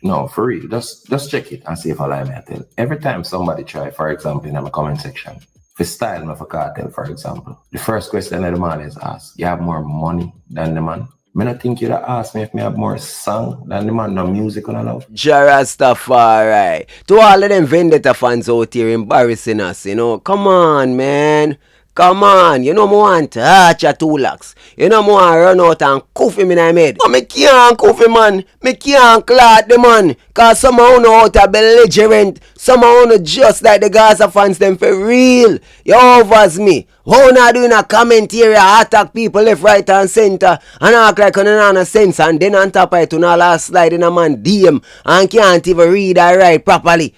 No, for real. Just check it and see if I lie me I tell. Every time somebody try, for example, in my comment section, for style me for cartel, for example, the first question that the man is asked, you have more money than the man? Me not think you'd ask me if me have more song than the man, no music on love. Jarastafari. To all of them Vendetta fans out here embarrassing us, you know. Come on, man. Come on, you know me want to touch a Tulox. You know me want run out and cuff him in my head. But me can't cuff him, man. Me can't clot the man. Cause some of you know how to belligerent. Some of you know just like the Gaza fans them for real. You overs me. How not doing a commentary attack people left, right and center and act like you don't have sense and then on top of it you know last slide in a man DM and can't even read or write properly.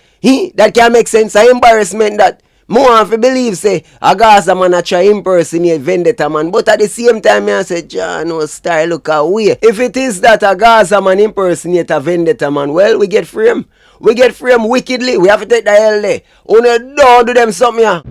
That can make sense. An embarrassment that. More want to believe say a Gaza man a try impersonate Vendetta man, but at the same time I say John no style look away. If it is that a Gaza man impersonate a Vendetta man, well we get frame. We get frame wickedly. We have to take the hell there. Only don't do them something here.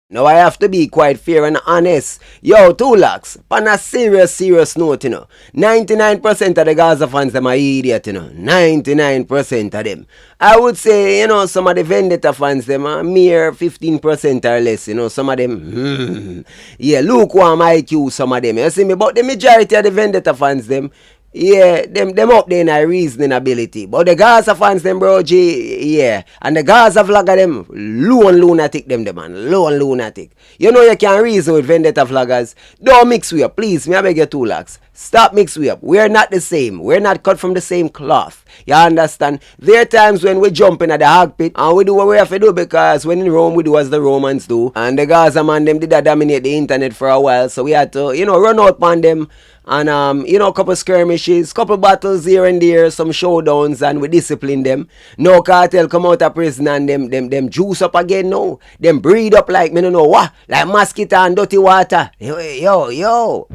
Now I have to be quite fair and honest. Yo, Tulox, on a serious note, you know. 99% of the Gaza fans, them are idiot, you know. 99% of them. I would say, you know, some of the Vendetta fans, them are mere 15% or less, you know. Some of them, yeah, lukewarm IQ, some of them. You see me? But the majority of the Vendetta fans, them, yeah, them up there in a reasoning ability. But the Gaza fans, them bro, yeah. And the Gaza vlogger, them, lone lunatic, them man. Lone lunatic. You know you can reason with Vendetta vloggers. Don't mix we up, please. Me I beg you Tulox. Stop mix we up. We're not the same. We're not cut from the same cloth. You understand? There are times when we jump in at the hog pit and we do what we have to do because when in Rome we do as the Romans do. And the Gaza man, them did dominate the internet for a while. So we had to, you know, run out on them. And, you know, a couple skirmishes, couple battles here and there, some showdowns, and we discipline them. No cartel come out of prison and them juice up again, no. Them breed up like, me no know what, like mosquito and dirty water. Yo.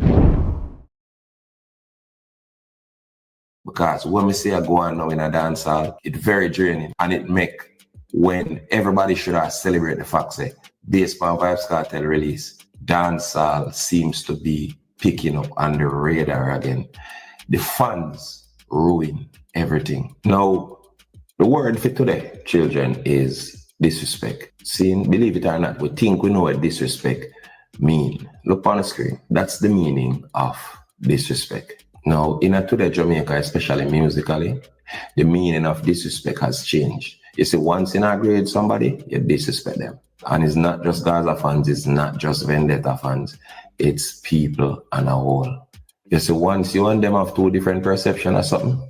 Because when we say I go on now in a dancehall, it's very draining. And it make when everybody should have celebrate the fact say, based on Vybz Kartel release, dancehall seems to be picking up on the radar again. The fans ruin everything. Now, the word for today, children, is disrespect. Seeing, believe it or not, we think we know what disrespect mean. Look on the screen. That's the meaning of disrespect. Now, in a today Jamaica, especially musically, the meaning of disrespect has changed. You see, once you agree with somebody, you disrespect them. And it's not just Gaza fans, it's not just Vendetta fans. It's people and a whole. You see, once you and them have two different perceptions or something,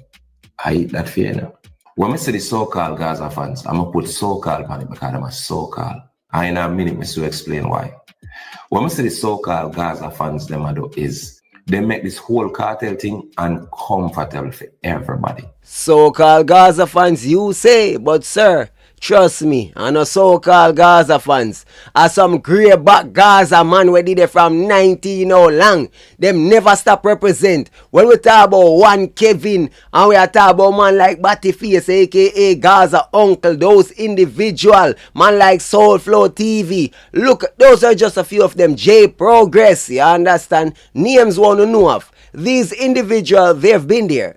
I eat that fear now. When I say the so-called Gaza fans, I'm going to put so-called on it because I'm a so-called. I in a minute, I to explain why. When I say the so-called Gaza fans, them I do is they make this whole cartel thing uncomfortable for everybody. So-called Gaza fans, you say, but sir, trust me, I know so-called Gaza fans are some grey back Gaza man where did it from 19 how long. Them never stop represent. When we talk about one Kevin and we are talking about man like Battyface aka Gaza Uncle, those individual man like Soulflow TV. Look, those are just a few of them. J Progress, you understand? Names want to know of. These individuals, they have been there.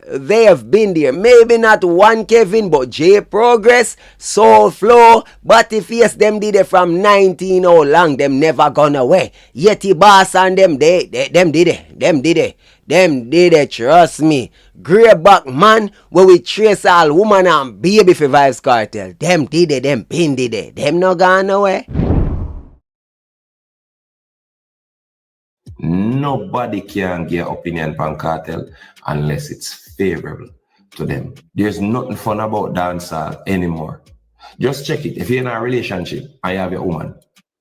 Maybe not one Kevin, but J Progress, Soulflow, Battyface, them did it from 19 how long. Them never gone away. Yeti Boss and them did it, trust me. Grey back man, where we trace all woman and baby for Vybz Kartel. Them did it, them pin did it. Them not gone away. Nobody can get opinion on cartel unless it's favorable to them. There's nothing fun about dancehall anymore. Just check it. If you're in a relationship and you have a woman,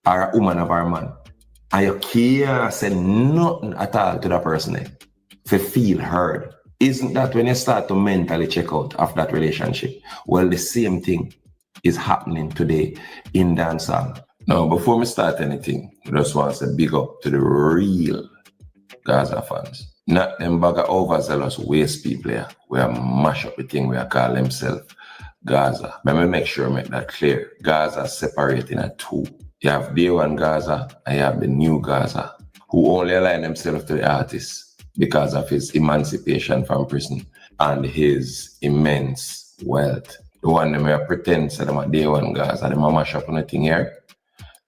or a woman of our man, and you can't say nothing at all to that person to feel heard, isn't that when you start to mentally check out of that relationship? Well, the same thing is happening today in dancehall. Now, before we start anything, I just want to say big up to the real Gaza fans. Not them bag of overzealous waste people here. We are mash up the thing we are call themselves Gaza. Let me make sure I make that clear. Gaza separating at two. You have day one Gaza and you have the new Gaza, who only align themselves to the artists. because of his emancipation from prison and his immense wealth. The one that may pretend to them at day one Gaza, and them mash up on the thing here.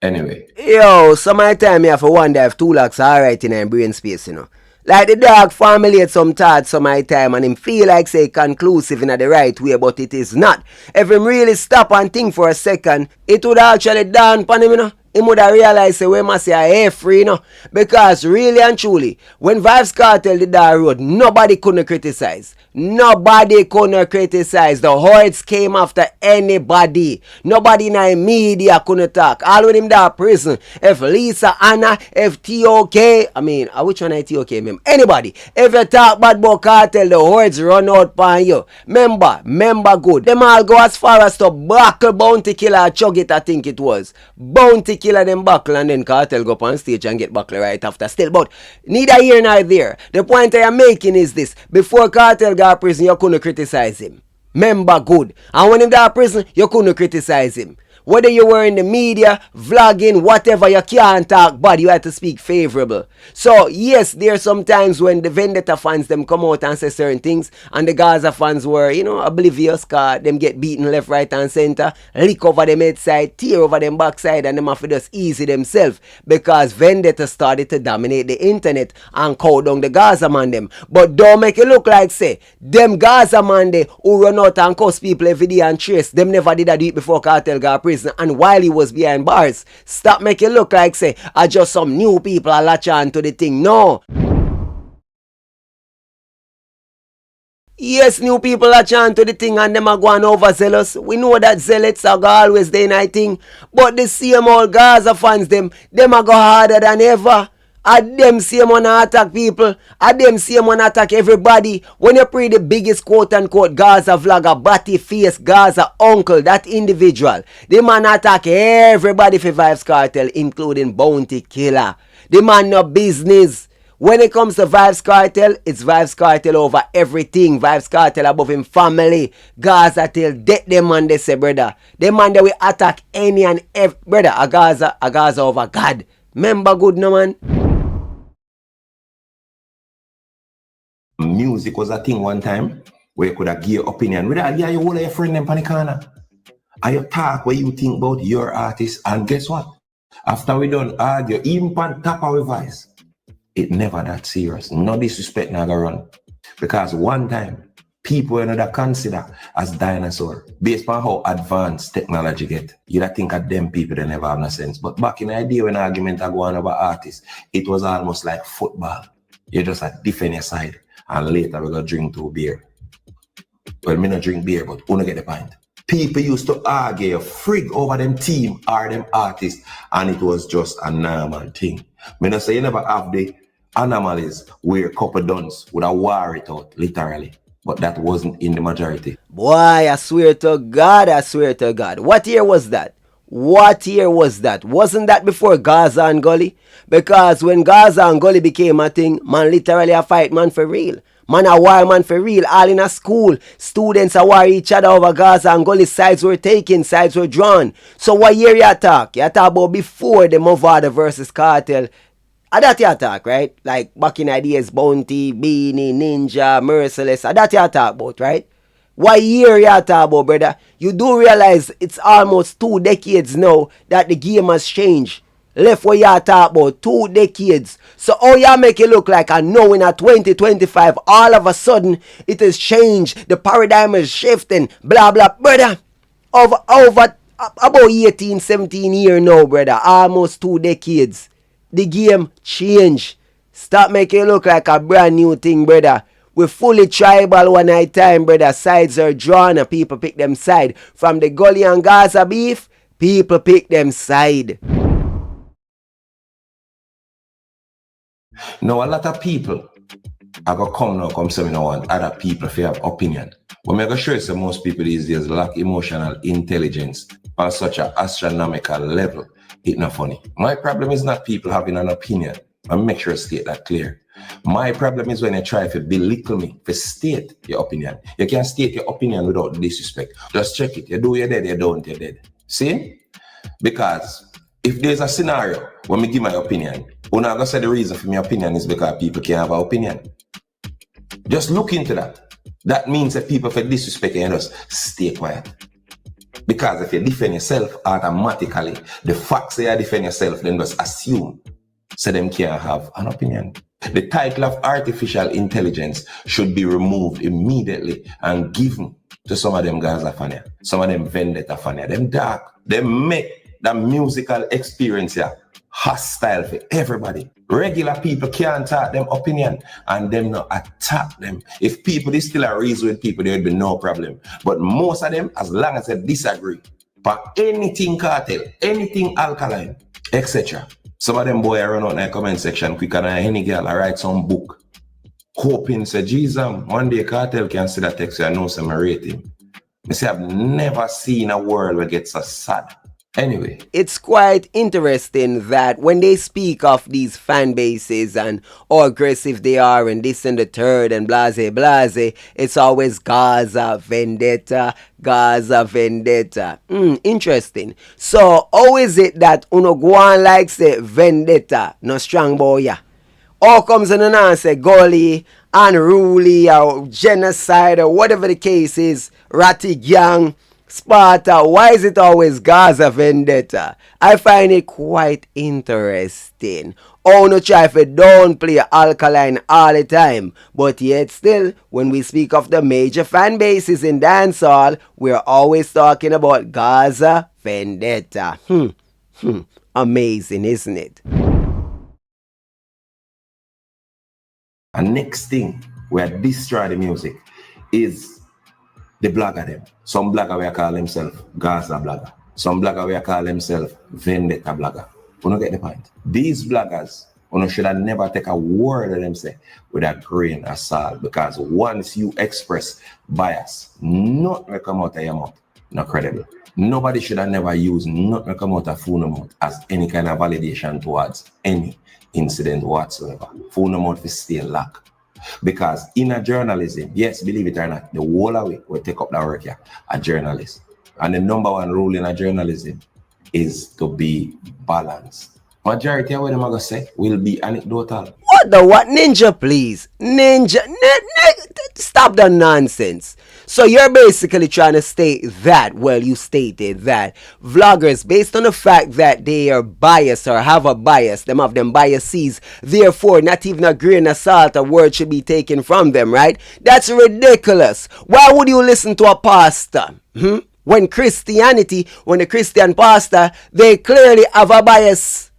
Anyway. Yo, some of the time you have to wonder if Tulox alright in his brain space, you know. Like the dog formulate some thoughts some of the time and him feel like say conclusive in the right way, but it is not. If him really stop and think for a second, it would actually dawn upon him, you know. Him would have realized say we must say a air free, you know. Because really and truly, when Vybz Kartel did that road, nobody couldn't criticize. Nobody couldn't criticize. The hordes came after anybody. Nobody in the media couldn't talk. All with him that prison. If Lisa, Anna, if TOK, I mean, which one is TOK, ma'am? Anybody. If you talk bad about Kartel, the hordes run out upon you. Remember good. Them all go as far as to buckle Bounty Killer, chug it, I think it was. Bounty Killer them buckle and then Kartel go up on stage and get buckle right after still. But neither here nor there. The point I am making is this. Before Kartel got prison, you couldn't criticize him. Remember good. And when him got prison, you couldn't criticize him. Whether you were in the media, vlogging, whatever, you can't talk bad, you have to speak favorable. So, yes, there are some times when the Vendetta fans, them come out and say certain things, and the Gaza fans were, you know, oblivious, cause them get beaten left, right, and center, lick over them head side, tear over them backside, and them have to just easy themselves, because Vendetta started to dominate the internet and cow down the Gaza man them. But don't make it look like, say, them Gaza man they who run out and cuss people every day and trace, them never did that do it before Kartel got prison. And while he was behind bars, stop making it look like say I just some new people are latch on to the thing. No. Yes, new people latch on to the thing and them are going overzealous. We know that zealots are always doing that thing. But the same old Gaza fans, them are go harder than ever. At them same one attack people. At them same one attack everybody. When you pray the biggest quote unquote Gaza vlogger, batty face Gaza uncle, that individual, the man attack everybody for Vybz Kartel, including Bounty Killer. The man no business. When it comes to Vybz Kartel, it's Vybz Kartel over everything. Vybz Kartel above him family. Gaza till death them man they say brother. The man that will attack any and every brother. A Gaza over God. Remember good no man. Music was a thing one time where you could have give your opinion. With that, yeah, you hold your friend them on the corner. And you talk what you think about your artist. And guess what? After we done argue, even on top of our voice, it never that serious. No disrespect now go run. Because one time, people you know that consider as dinosaur, based on how advanced technology get, you'd think of them people that never have no sense. But back in the day when argument are going about artists, it was almost like football. You just defend your side. And later we go drink 2 beer. Well, me not drink beer, but who not get the point. People used to argue frig over them team or them artists, and it was just a normal thing. Me not say you never have the anomalies where couple duns would have war it out, literally. But that wasn't in the majority. Boy, I swear to God. What year was that? Wasn't that before Gaza and Gully? Because when Gaza and Gully became a thing, man literally a fight man for real. Man a war man for real. All in a school. Students a war each other over Gaza and Gully. Sides were taken, sides were drawn. So what year you talk? You talk about before the Awahdis versus Kartel. That you talk, right? Like back in the days, Bounty, Beanie, Ninja, Merciless. That you talk about, right? What year you talk about, brother? You do realize it's almost 2 decades now that the game has changed. Left where you talk about 2 decades. So how you make it look like I know in a 2025 all of a sudden it has changed. The paradigm is shifting. Blah blah, brother. Over about 18, 17 years now, brother. Almost 2 decades. The game changed. Stop making it look like a brand new thing, brother. We're fully tribal one night time, brother. Sides are drawn and people pick them side. From the Gully and Gaza beef, people pick them side. Now, a lot of people are going to come say, no want other people to have opinion. But I'm going to show you that most people these days lack emotional intelligence on such an astronomical level. It's not funny. My problem is not people having an opinion. I make sure I state that clear. My problem is when you try to belittle me, to state your opinion. You can't state your opinion without disrespect. Just check it. You do, you're dead. You don't, you're dead. See? Because if there's a scenario when me give my opinion, I'm not going to say the reason for my opinion is because people can't have an opinion. Just look into that. That means that people for disrespect you just stay quiet. Because if you defend yourself, automatically, the facts say you defend yourself, then just assume so them can't have an opinion. The title of artificial intelligence should be removed immediately and given to some of them Gaza fans, some of them Vendetta fans, them dark. They make that musical experience here hostile for everybody. Regular people can't talk them opinion and them not attack them. If people they still are reason with people, there would be no problem. But most of them, as long as they disagree, but anything cartel, anything alkaline, etc. Some of them boy run out in the comment section quicker than any girl. I write some book, hoping say, Jesus, one day cartel can see that text. I know some rate him. I say I've never seen a world where it gets so sad. Anyway, it's quite interesting that when they speak of these fan bases and how aggressive they are and this and the third and blase, it's always Gaza, Vendetta, Gaza, Vendetta. Interesting. So, how is it that uno go on like say Vendetta, no strong boy, yeah? All comes in and say gully, unruly, or genocide, or whatever the case is, ratty gang, Sparta, why is it always Gaza Vendetta? I find it quite interesting. Oh, no try for don't play Alkaline all the time. But yet still, when we speak of the major fan bases in dancehall, we're always talking about Gaza Vendetta. Amazing, isn't it? And next thing, where destroy the music is the blogger them. Some blogger will call themselves Gaza blogger. Some blogger will call themselves Vendetta blogger. You don't get the point. These bloggers, you should have never take a word of them say with a grain of salt, because once you express bias, nothing will come out of your mouth. Not credible. Nobody should have never used nothing will come out of phone mouth as any kind of validation towards any incident whatsoever. Phone mouth is still locked. Because in a journalism, yes, believe it or not, the whole of it will take up that work here, a journalist. And the number one rule in a journalism is to be balanced. Majority of what I'm going to say will be anecdotal. What the what? Ninja, please. Ninja, stop the nonsense. So you're basically trying to state that, well, you stated that vloggers, based on the fact that they are biased or have a bias, them have them biases, therefore not even a grain of salt, a word should be taken from them, right? That's ridiculous. Why would you listen to a pastor? When the Christian pastor, they clearly have a bias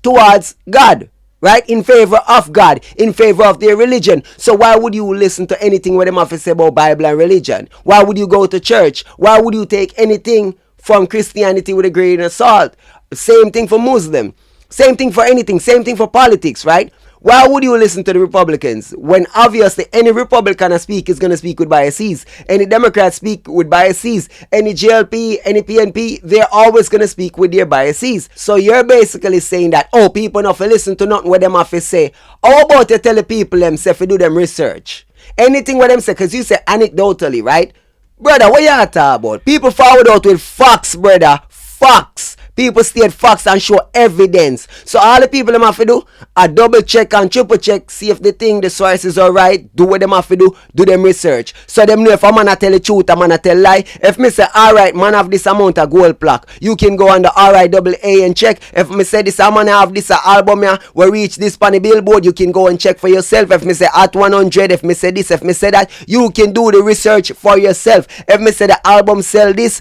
towards God, right? In favor of God, in favor of their religion. So why would you listen to anything what them have to say about Bible and religion? Why would you go to church? Why would you take anything from Christianity with a grain of salt? Same thing for Muslim. Same thing for anything. Same thing for politics, right? Why would you listen to the Republicans when obviously any Republican I speak is going to speak with biases? Any Democrat speak with biases? Any GLP, any PNP, they're always going to speak with their biases. So you're basically saying that, oh, people not listen to nothing what them have to say. How about you tell the people themselves to do them research? Anything what them say, because you say anecdotally, right? Brother, what you talking about? People forward out with facts, brother. Facts. People state facts and show evidence. So all the people them have to do, a double check and triple check, see if they think the sources are right, do what them have to do them research. So them know if a man a tell the truth, a man a tell lie. If me say, alright, man have this amount of gold plaque, you can go on the RIAA and check. If me say this a man have this album here, will reach this on the billboard, you can go and check for yourself. If me say at 100, if me say this, if me say that, you can do the research for yourself. If me say the album sell this,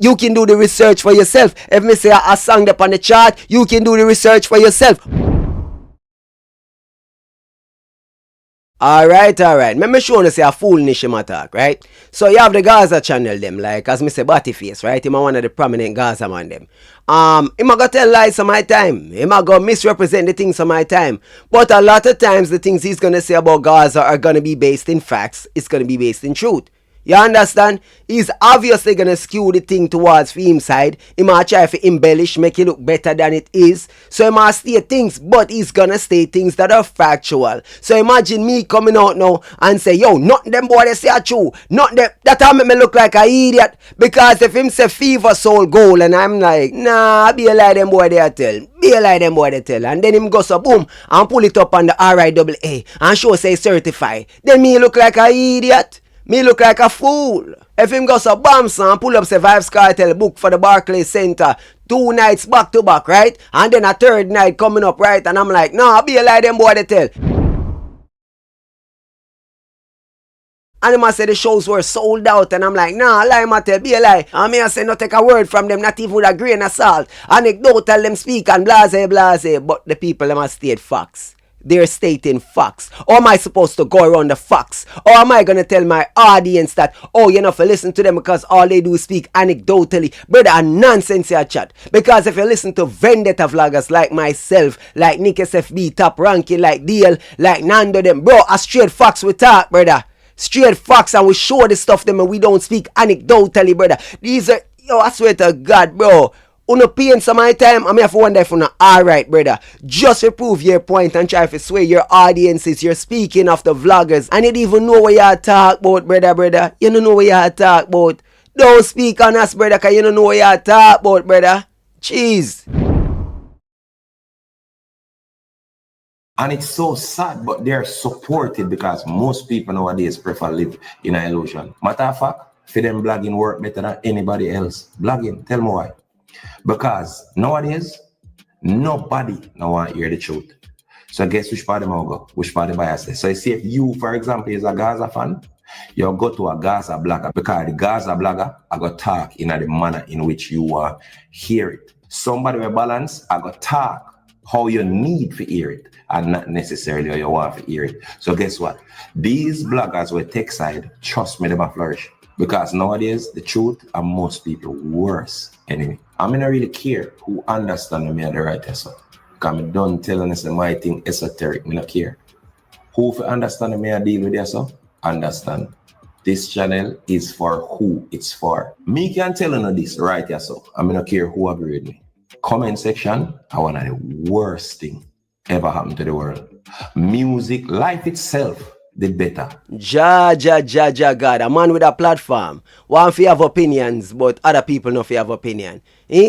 you can do the research for yourself. If me say a song up on the chart, you can do the research for yourself. Alright. Let me show you say a fool niche him attack, right? So you have the Gaza channel them, like as me say Battyface, right? Him one of the prominent Gaza man them. Him a go tell lies some my time. Him a go misrepresent the things some my time. But a lot of times the things he's gonna say about Gaza are gonna be based in facts. It's gonna be based in truth. You understand? He's obviously gonna skew the thing towards him side. He might try to embellish, make it look better than it is. So he might state things, but he's gonna state things that are factual. So imagine me coming out now and say, yo, nothing them boy they say are true. Nothing them, that make me look like an idiot. Because if him say fever soul goal and I'm like, nah, be a lie them boy they tell. Be a lie them boy they tell. And then him go so boom and pull it up on the RIAA and show say certified. Then me look like an idiot. Me look like a fool. If him goes a bounce and pull up say Vybz Kartel book for the Barclays Center 2 nights back to back, right? And then a third night coming up, right? And I'm like, nah, be a lie them boy they tell. And him say the shows were sold out. And I'm like, nah, lie ma tell, be a lie. And me I say, no take a word from them, not even with a grain of salt. Anecdotal them speak and blase. But the people them must state facts. They're stating facts. Or am I supposed to go around the facts? Or am I going to tell my audience that, oh, you know, if you listen to them because all they do is speak anecdotally? Brother, nonsense here, chat. Because if you listen to Vendetta vloggers like myself, like Nick SFB, Top Ranking, like DL, like Nando, them, bro, a straight facts we talk, brother. Straight facts, and we show the stuff them and we don't speak anecdotally, brother. These are, yo, I swear to God, bro. Uno paying some of my time, I have to wonder if you alright, brother. Just to prove your point and try to sway your audiences. You're speaking of the vloggers and you don't even know what you talk about, brother. You don't know what you talk about. Don't speak on us, brother, because you don't know what you talk about, brother. Jeez. And it's so sad, but they're supported because most people nowadays prefer live in an illusion. Matter of fact, for them blogging work better than anybody else. Blogging, tell me why. Because nowadays, nobody now want to hear the truth. So guess which part of them will go? Which part of the bias is? So you see if you, for example, is a Gaza fan, you'll go to a Gaza blogger because the Gaza blogger I got talk in the manner in which you hear it. Somebody with balance, I got talk how you need to hear it and not necessarily how you want to hear it. So guess what? These bloggers with tech side, trust me, they will flourish. Because nowadays, the truth are most people worse enemy. I mean, I really care who understand me at the right answer. Because I don't tell them my thing esoteric, I don't care. Who for understand me and deal with this, understand. This channel is for who it's for. Me can tell you this right here, so I don't care who agree with me. Comment section are one of the worst thing ever happened to the world. Music, life itself, the better. God, a man with a platform. One fi have opinions, but other people no fi have opinion.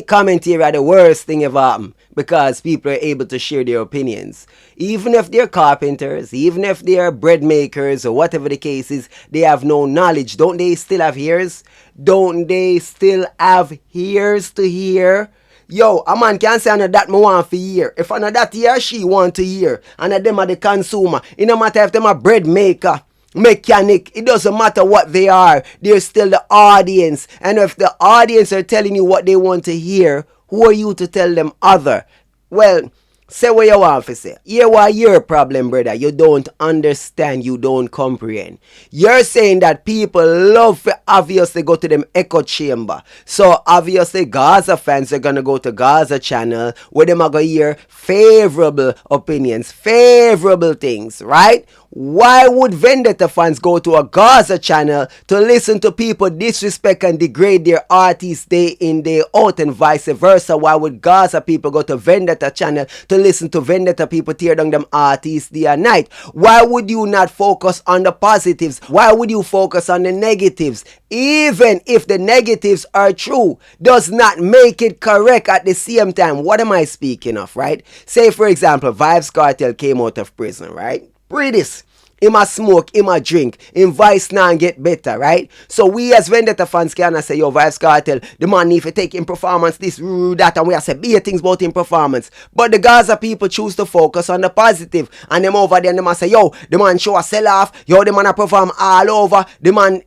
Commentary are the worst thing ever happen because people are able to share their opinions. Even if they're carpenters, even if they're bread makers or whatever the case is, they have no knowledge. Don't they still have ears? Don't they still have ears to hear? Yo, a man can say another that me want to hear. If another that he or she want to hear, and them are the consumer. It no matter if them are bread maker, mechanic, it doesn't matter what they are. They're still the audience. And if the audience are telling you what they want to hear, who are you to tell them other? Well, say what you want to say. Here what your problem, brother. You don't understand. You don't comprehend. You're saying that people love to obviously go to them echo chamber. So obviously Gaza fans are going to go to Gaza channel where them are going to hear favorable opinions, favorable things, right? Why would Vendetta fans go to a Gaza channel to listen to people disrespect and degrade their artists day in, day out, and vice versa? Why would Gaza people go to Vendetta channel to listen to Vendetta people tear down them artists day and night? Why would you not focus on the positives? Why would you focus on the negatives? Even if the negatives are true, does not make it correct at the same time. What am I speaking of, right? Say, for example, Vybz Kartel came out of prison, right? Read this. Him a smoke, him a drink, him vice now and get better, right? So we as Vendetta fans can say, yo, Vybz Kartel, the man need to take in performance this, that, and we have say big things about him performance. But the Gaza people choose to focus on the positive. And them over there, them say, yo, the man show a sell off, yo, the man a perform all over, the man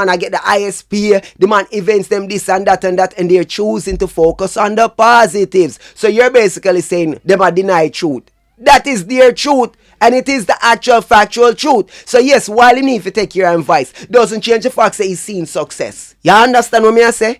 a get the ISP, the man events them this and that, and they're choosing to focus on the positives. So you're basically saying them are deny truth. That is their truth. And it is the actual factual truth. So yes, while he need to take your advice, doesn't change the fact that he's seen success. You understand what me I say?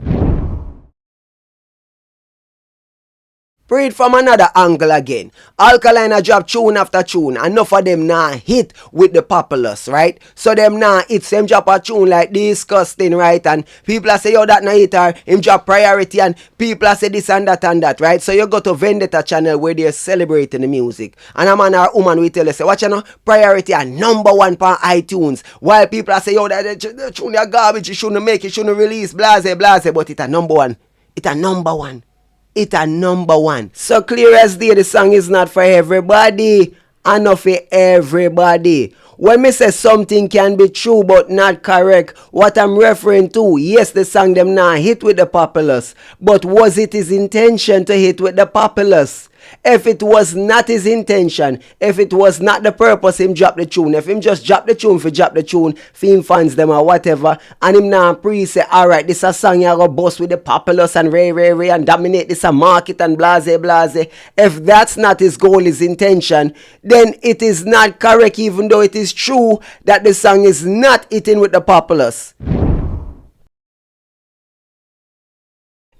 Read from another angle again. Alkaline a drop tune after tune. Enough of them nah hit with the populace, right? So them nah hit. Them drop a tune like Disgusting, right? And people say, yo, that nah hit or him drop Priority, and people say this and that, right? So you go to Vendetta channel where they're celebrating the music. And a man or woman will tell you, say, watch you know, Priority are number one on iTunes. While people say, yo, that the tune are garbage, you shouldn't make it, shouldn't release, blase, but it's a number one. It's a number one. It's a number one. So clear as day, the song is not for everybody. And not for everybody. When me say something can be true but not correct, what I'm referring to, yes, the song them now hit with the populace. But was it his intention to hit with the populace? If it was not his intention, if it was not the purpose him drop the tune, if him just drop the tune for drop the tune, for him fans them or whatever, and him now say, alright, this a song you go bust with the populace and ray and dominate this a market and blase. If that's not his goal, his intention, then it is not correct, even though it is true that the song is not hitting with the populace.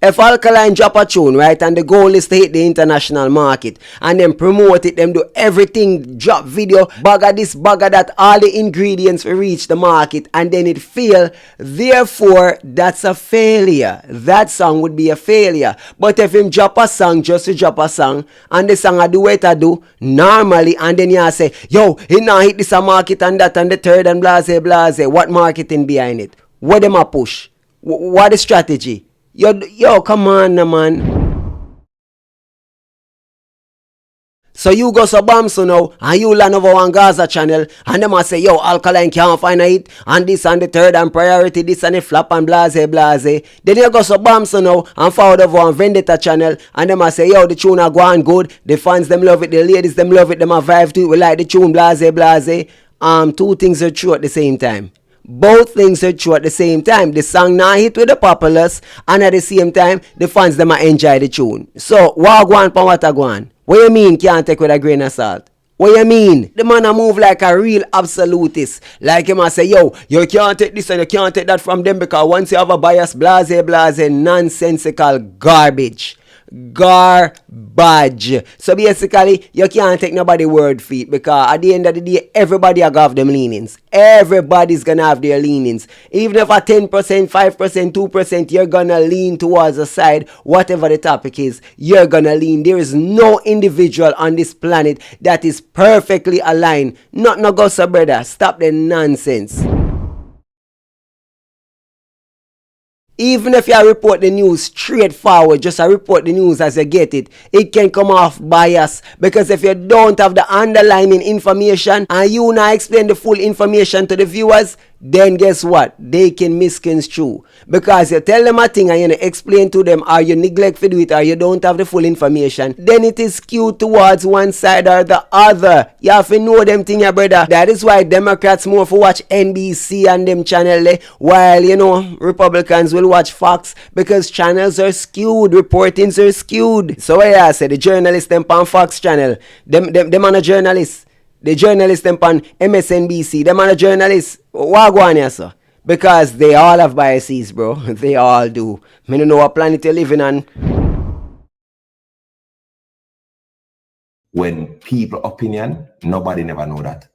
If Alkaline drop a tune, right, and the goal is to hit the international market, and then promote it, them do everything, drop video, bugger this, bugger that, all the ingredients will reach the market, and then it fail, therefore, that's a failure. That song would be a failure. But if him drop a song just to drop a song, and the song I do what I do, normally, and then you say, yo, he now hit this a market and that and the third and blase, what marketing behind it? What them a push? What the strategy? Yo, come on, man. So you go so bomb so now, and you land over on Gaza channel, and them a say, yo, Alkaline can't find a hit, and this and the third and Priority, this and the flap and blase. Then you go so bomb so now, and forward over on Vendetta channel, and them a say, yo, the tune are going good, the fans them love it, the ladies them love it, them a vibe to it, we like the tune, blase. Two things are true at the same time. Both things are true at the same time. The song now hit with the populace, and at the same time, the fans them enjoy the tune. So, what go on, what go on? What you mean can't take with a grain of salt? What you mean? The man a move like a real absolutist. Like him a say, yo, you can't take this and you can't take that from them because once you have a bias, blase, nonsensical garbage. Garbage. So basically, you can't take nobody word for it, because at the end of the day, everybody have them leanings. Everybody's gonna have their leanings. Even if a 10%, 5%, 2%, you're gonna lean towards a side, whatever the topic is, you're gonna lean. There is no individual on this planet that is perfectly aligned. Not no go so brother. Stop the nonsense. Even if you report the news straightforward, just report the news as you get it, it can come off bias. Because if you don't have the underlying information and you not explain the full information to the viewers, then guess what? They can misconstrue. Because you tell them a thing and you explain to them, or you neglect to do it, or you don't have the full information, then it is skewed towards one side or the other. You have to know them thing, your brother. That is why Democrats more for watch NBC and them channel, while, you know, Republicans will watch Fox, because channels are skewed, reportings are skewed. So what I say, the journalists them on Fox channel, them on a journalist. The journalists them on MSNBC, them on a journalist. What go on here, sir? Because they all have biases, bro. They all do. I don't know what planet you're living on. When people opinion, nobody never know that.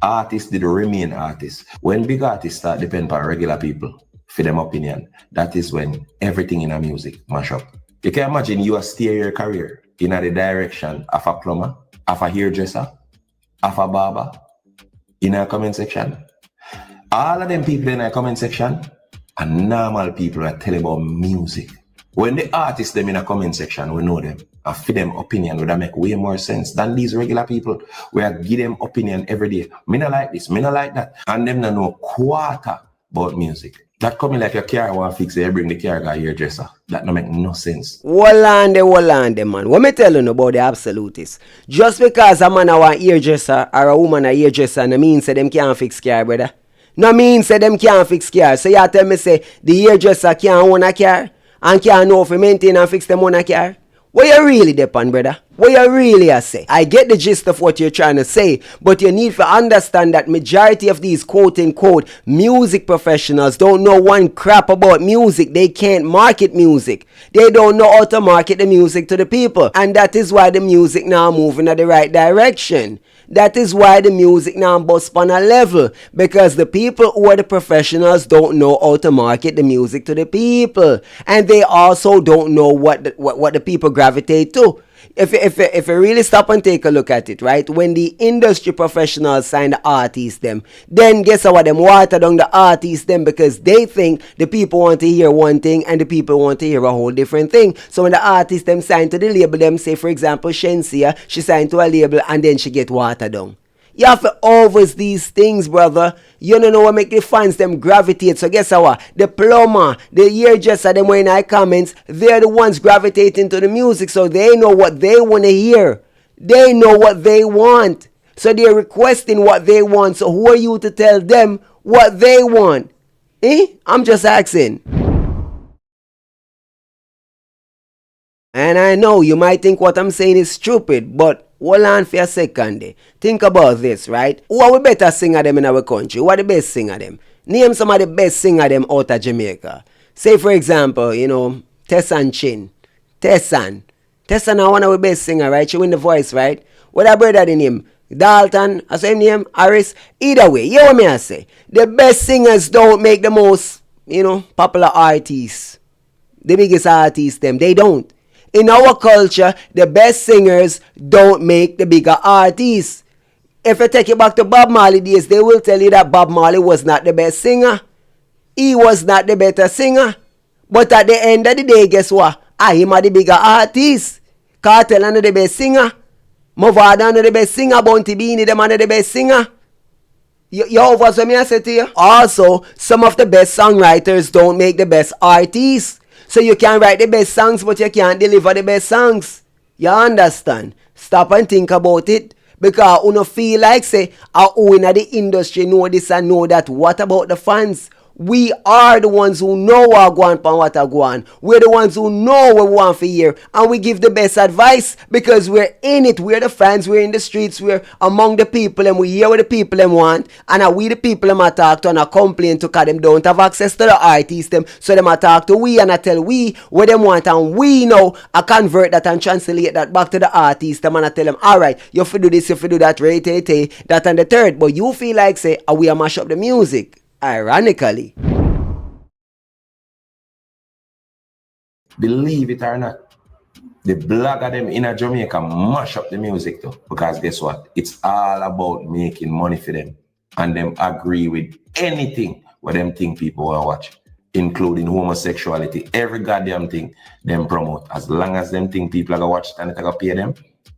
Artists did remain artists. When big artists start depend on regular people for them opinion, that is when everything in a music mash up. You can imagine you steer your career in the direction of a plumber, of a hairdresser, of a barber, in a comment section. All of them people in a comment section are normal people who are telling about music. When the artists them in a comment section, we know them. And for them opinion would make way more sense than these regular people where give them opinion every day. Me not like this, me not like that. And them not know quarter about music. That coming like your car want fix it, you bring the car guy hairdresser. That don't make no sense. Wallande, man. What me telling about the absolutists? Just because a man a want hairdresser or a woman a hairdresser, no mean say them can't fix car, brother. No mean say them can't fix car. So you tell me say the hairdresser can't own a car and can't know if maintain and fix them on a car. What you really depend, brother? What you really a say? I get the gist of what you're trying to say, but you need to understand that majority of these quote-unquote music professionals don't know one crap about music. They can't market music. They don't know how to market the music to the people. And that is why the music now moving in the right direction. That is why the music now bust on a level, because the people who are the professionals don't know how to market the music to the people, and they also don't know what the people gravitate to. If you really stop and take a look at it, right? When the industry professionals sign the artists them, then guess what? Them water down the artists them because they think the people want to hear one thing and the people want to hear a whole different thing. So when the artists them sign to the label, them say for example Shensia, she signed to a label and then she get watered down. You have to always these things, brother. You don't know what make the fans them gravitate. So guess what? The plumber, the hairdresser, them in our comments, they're the ones gravitating to the music. So they know what they want to hear. They know what they want. So they're requesting what they want. So who are you to tell them what they want? I'm just asking. And I know you might think what I'm saying is stupid, but hold on for a second. Think about this, right? Who are the better singer them in our country? Who are the best singer them? Name some of the best singer them out of Jamaica. Say for example, Tessan Chin. Tessan is one of the best singer, right? She win the voice, right? What a brother the name? Dalton, I say name, Harris. Either way, you know what I say? The best singers don't make the most, popular artists. The biggest artists them, they don't. In our culture, the best singers don't make the bigger artists. If you take it back to Bob Marley days, they will tell you that Bob Marley was not the best singer. He was not the better singer. But at the end of the day, guess what? Him are the bigger artist. Kartel are the best singer. Mavado are the best singer. Bounty Beanie, them are the best singer. You over what me I say to you? Also, some of the best songwriters don't make the best artists. So you can write the best songs, but you can't deliver the best songs. You understand? Stop and think about it. Because you don't feel like say, who in the industry know this and know that. What about the fans? We are the ones who know what go on and what go on. We're the ones who know what we want for hear. And we give the best advice because we're in it. We're the fans. We're in the streets. We're among the people and we hear what the people them want. And we the people them talk to and I complain to because them don't have access to the artists them. So them talk to we and I tell we what them want and we know I convert that and translate that back to the artists them and I tell them, alright, you have to do this, you have to do that, that and the third. But you feel like say, we are mash up the music. Ironically. Believe it or not, the blogger them in a Jamaica mash up the music though. Because guess what? It's all about making money for them. And them agree with anything what them think people will watch. Including homosexuality. Every goddamn thing them promote. As long as them think people are going to watch it and they're going to pay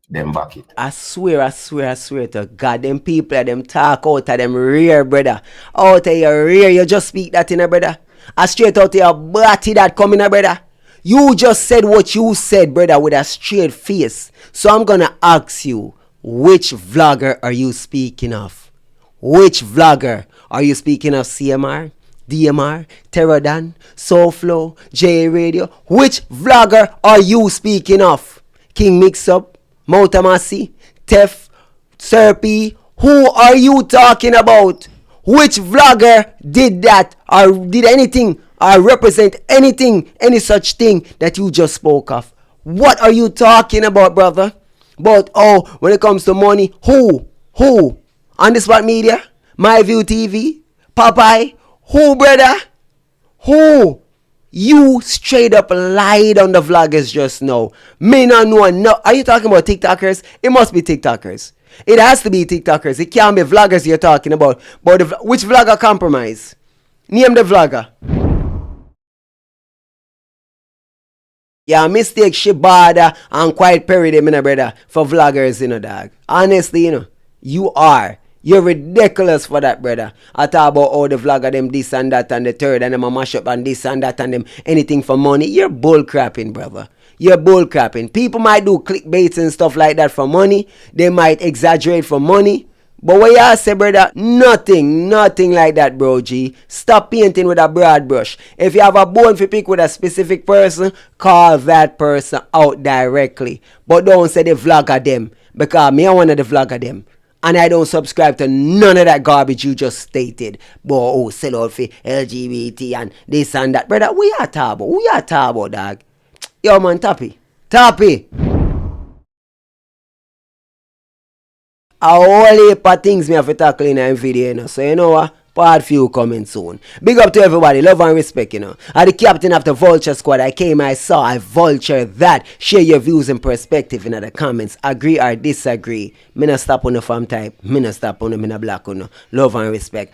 them back it. I swear to God, them people, them talk out of them rear, brother. Out of your rear, you just speak that in a brother. I straight out of your body that coming a brother. You just said what you said, brother, with a straight face. So I'm gonna ask you, which vlogger are you speaking of? Which vlogger? Are you speaking of CMR, DMR, Terradan, Soulflow, J Radio? Which vlogger are you speaking of? King Mix-Up? Moutamasi, Tef, Serpy, who are you talking about? Which vlogger did that or did anything or represent anything, any such thing that you just spoke of? What are you talking about, brother? But when it comes to money, who? On this what media? MyView TV? Popeye? Who, brother? Who? You straight up lied on the vloggers just now. Me not know. No. Are you talking about TikTokers? It must be TikTokers. It has to be TikTokers. It can't be vloggers you're talking about. But which vlogger compromise? Name the vlogger. Yeah, mistake Shibada and Quiet Perry them, brother, for vloggers, dog. Honestly, you are. You're ridiculous for that, brother. I talk about all the vlogger them this and that and the third and them a mash up and this and that and them anything for money. You're bull crapping, brother. You're bull crapping. People might do clickbaits and stuff like that for money. They might exaggerate for money. But what you say, brother, nothing like that, bro, G. Stop painting with a broad brush. If you have a bone to pick with a specific person, call that person out directly. But don't say the vlogger them, because me, I one of the vlogger them. And I don't subscribe to none of that garbage you just stated. But oh, sell out for LGBT and this and that. Brother, we are talking, dog. Yo, man, Tappy. A whole heap of things me have to tackle in a video, you know. So you know what? Part few coming soon. Big up to everybody, love and respect, you know. I'm the captain of the Vulture Squad. I came, I saw, I vulture that. Share your views and perspective in the comments. Agree or disagree. Me not stop on the farm type. Me not stop on the black on. Love and respect.